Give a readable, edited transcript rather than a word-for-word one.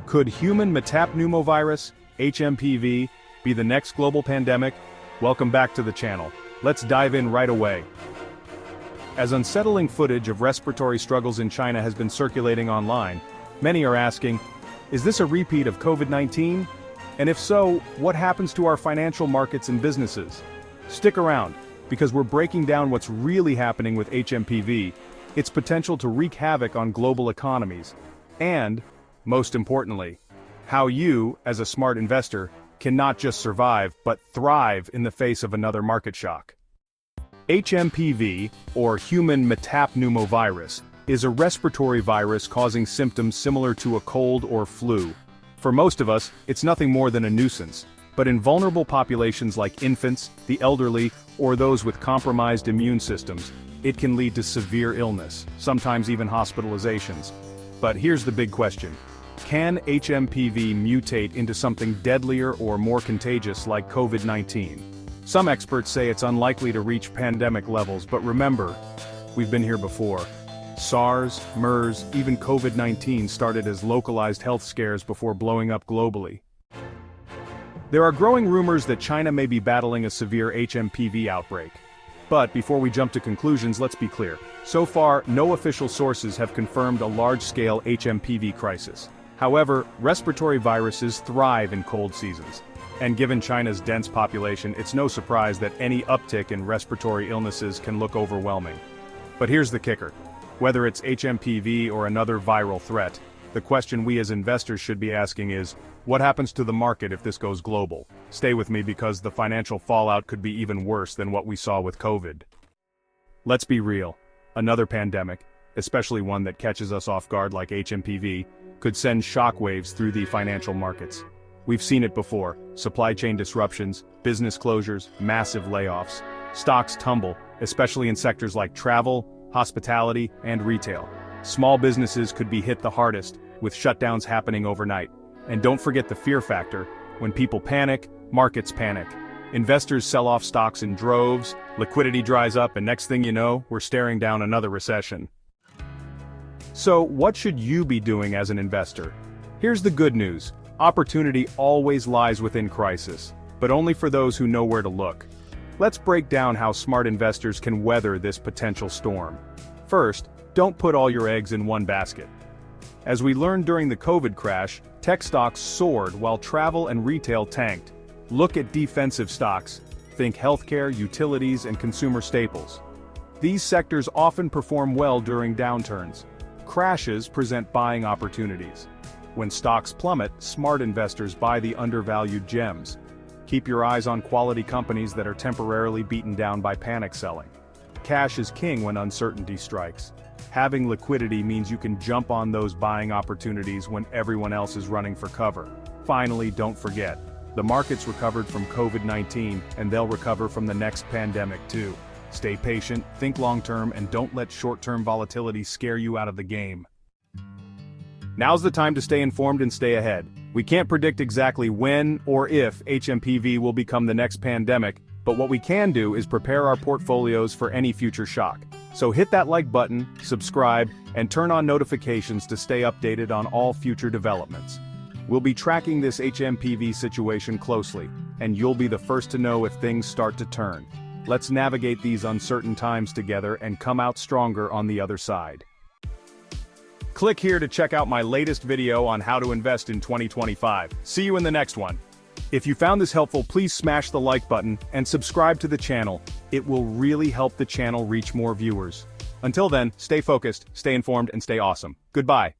Could human metapneumovirus, HMPV, be the next global pandemic? Welcome back to the channel. Let's dive in right away. As unsettling footage of respiratory struggles in China has been circulating online, many are asking, is this a repeat of COVID-19? And if so, what happens to our financial markets and businesses? Stick around, because we're breaking down what's really happening with HMPV, its potential to wreak havoc on global economies, and, most importantly, how you, as a smart investor, can not just survive but thrive in the face of another market shock. HMPV, or Human Metapneumovirus, is a respiratory virus causing symptoms similar to a cold or flu. For most of us, it's nothing more than a nuisance, but in vulnerable populations like infants, the elderly, or those with compromised immune systems, it can lead to severe illness, sometimes even hospitalizations. But here's the big question. Can HMPV mutate into something deadlier or more contagious like COVID-19? Some experts say it's unlikely to reach pandemic levels, but remember, we've been here before. SARS, MERS, even COVID-19 started as localized health scares before blowing up globally. There are growing rumors that China may be battling a severe HMPV outbreak. But before we jump to conclusions, let's be clear. So far, no official sources have confirmed a large-scale HMPV crisis. However, respiratory viruses thrive in cold seasons. And given China's dense population, it's no surprise that any uptick in respiratory illnesses can look overwhelming. But here's the kicker. Whether it's HMPV or another viral threat, the question we as investors should be asking is, what happens to the market if this goes global? Stay with me because the financial fallout could be even worse than what we saw with COVID. Let's be real. Another pandemic, especially one that catches us off guard like HMPV, could send shockwaves through the financial markets. We've seen it before: supply chain disruptions, business closures, massive layoffs. Stocks tumble, especially in sectors like travel, hospitality, and retail. Small businesses could be hit the hardest, with shutdowns happening overnight. And don't forget the fear factor. When people panic, markets panic. Investors sell off stocks in droves, liquidity dries up, and next thing you know, we're staring down another recession. So, what should you be doing as an investor? Here's the good news. Opportunity always lies within crisis, but only for those who know where to look. Let's break down how smart investors can weather this potential storm. First, don't put all your eggs in one basket. As we learned during the COVID crash, tech stocks soared while travel and retail tanked. Look at defensive stocks. Think healthcare, utilities, and consumer staples. These sectors often perform well during downturns. Crashes present buying opportunities. When stocks plummet, smart investors buy the undervalued gems. Keep your eyes on quality companies that are temporarily beaten down by panic selling. Cash is king when uncertainty strikes. Having liquidity means you can jump on those buying opportunities when everyone else is running for cover. Finally, don't forget, the markets recovered from COVID-19 and they'll recover from the next pandemic too. Stay patient, think long-term, and don't let short-term volatility scare you out of the game. Now's the time to stay informed and stay ahead. We can't predict exactly when or if HMPV will become the next pandemic, but what we can do is prepare our portfolios for any future shock. So hit that like button, subscribe, and turn on notifications to stay updated on all future developments. We'll be tracking this HMPV situation closely, and you'll be the first to know if things start to turn. Let's navigate these uncertain times together and come out stronger on the other side. Click here to check out my latest video on how to invest in 2025. See you in the next one. If you found this helpful, please smash the like button and subscribe to the channel. It will really help the channel reach more viewers. Until then, stay focused, stay informed, and stay awesome. Goodbye.